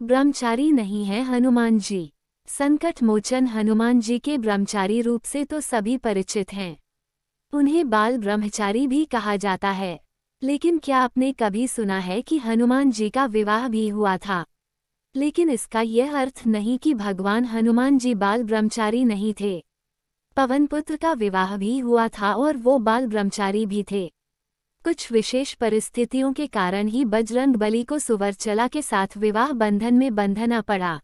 ब्रह्मचारी नहीं है हनुमान जी। संकट मोचन हनुमान जी के ब्रह्मचारी रूप से तो सभी परिचित हैं। उन्हें बाल ब्रह्मचारी भी कहा जाता है। लेकिन क्या आपने कभी सुना है कि हनुमान जी का विवाह भी हुआ था? लेकिन इसका यह अर्थ नहीं कि भगवान हनुमान जी बाल ब्रह्मचारी नहीं थे। पवन पुत्र का विवाह भी हुआ था और वो बाल ब्रह्मचारी भी थे। कुछ विशेष परिस्थितियों के कारण ही बजरंगबली को सुवर्चला के साथ विवाह बंधन में बंधना पड़ा।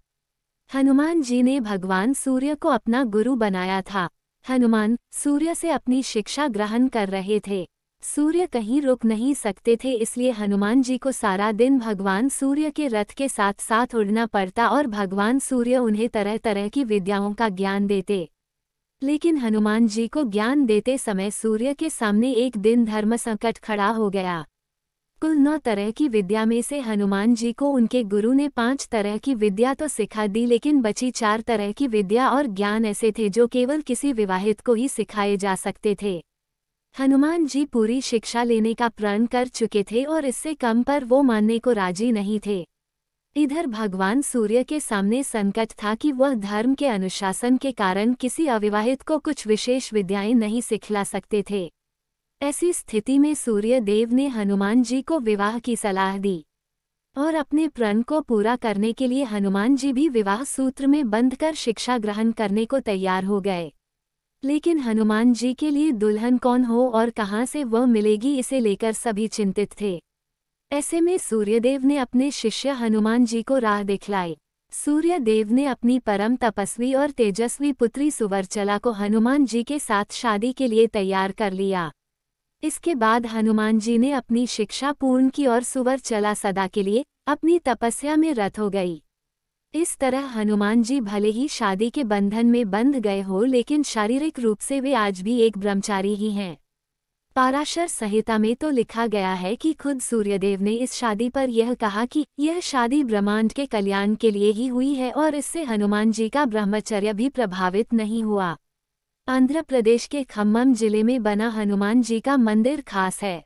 हनुमान जी ने भगवान सूर्य को अपना गुरु बनाया था। हनुमान सूर्य से अपनी शिक्षा ग्रहण कर रहे थे। सूर्य कहीं रुक नहीं सकते थे, इसलिए हनुमान जी को सारा दिन भगवान सूर्य के रथ के साथ साथ उड़ना पड़ता और भगवान सूर्य उन्हें तरह तरह की विद्याओं का ज्ञान देते। लेकिन हनुमान जी को ज्ञान देते समय सूर्य के सामने एक दिन धर्म संकट खड़ा हो गया। कुल 9 तरह की विद्या में से हनुमान जी को उनके गुरु ने 5 तरह की विद्या तो सिखा दी, लेकिन बची 4 तरह की विद्या और ज्ञान ऐसे थे जो केवल किसी विवाहित को ही सिखाए जा सकते थे। हनुमान जी पूरी शिक्षा लेने का प्रण कर चुके थे और इससे कम पर वो मानने को राजी नहीं थे। इधर भगवान सूर्य के सामने संकट था कि वह धर्म के अनुशासन के कारण किसी अविवाहित को कुछ विशेष विद्याएं नहीं सिखला सकते थे। ऐसी स्थिति में सूर्य देव ने हनुमान जी को विवाह की सलाह दी और अपने प्रण को पूरा करने के लिए हनुमान जी भी विवाह सूत्र में बंधकर शिक्षा ग्रहण करने को तैयार हो गए। लेकिन हनुमान जी के लिए दुल्हन कौन हो और कहाँ से वह मिलेगी, इसे लेकर सभी चिंतित थे। ऐसे में सूर्यदेव ने अपने शिष्य हनुमान जी को राह दिखलाई। सूर्यदेव ने अपनी परम तपस्वी और तेजस्वी पुत्री सुवर्चला को हनुमान जी के साथ शादी के लिए तैयार कर लिया। इसके बाद हनुमान जी ने अपनी शिक्षा पूर्ण की और सुवर्चला सदा के लिए अपनी तपस्या में रत हो गई। इस तरह हनुमान जी भले ही शादी के बंधन में बंध गए हो, लेकिन शारीरिक रूप से वे आज भी एक ब्रह्मचारी ही हैं। पाराशर संहिता में तो लिखा गया है कि खुद सूर्यदेव ने इस शादी पर यह कहा कि यह शादी ब्रह्मांड के कल्याण के लिए ही हुई है और इससे हनुमान जी का ब्रह्मचर्य भी प्रभावित नहीं हुआ। आंध्र प्रदेश के खम्मम जिले में बना हनुमान जी का मंदिर खास है।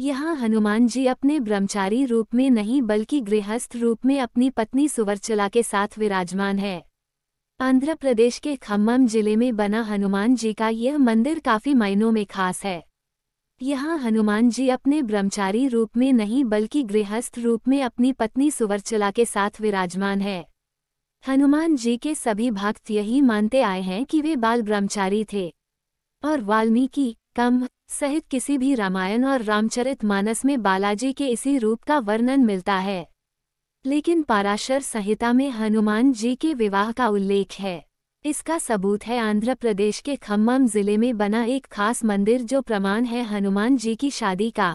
यहाँ हनुमान जी अपने ब्रह्मचारी रूप में नहीं बल्कि गृहस्थ रूप में अपनी पत्नी सुवर्चला के साथ विराजमान है। आंध्र प्रदेश के खम्मम जिले में बना हनुमान जी का यह मंदिर काफी मायनों में खास है। यहाँ हनुमान जी अपने ब्रह्मचारी रूप में नहीं बल्कि गृहस्थ रूप में अपनी पत्नी सुवर्चला के साथ विराजमान है। हनुमान जी के सभी भक्त यही मानते आए हैं कि वे बाल ब्रह्मचारी थे और वाल्मीकि कंभ सहित किसी भी रामायण और रामचरितमानस में बालाजी के इसी रूप का वर्णन मिलता है। लेकिन पाराशर संहिता में हनुमान जी के विवाह का उल्लेख है। इसका सबूत है आंध्र प्रदेश के खम्मम जिले में बना एक खास मंदिर जो प्रमाण है हनुमान जी की शादी का।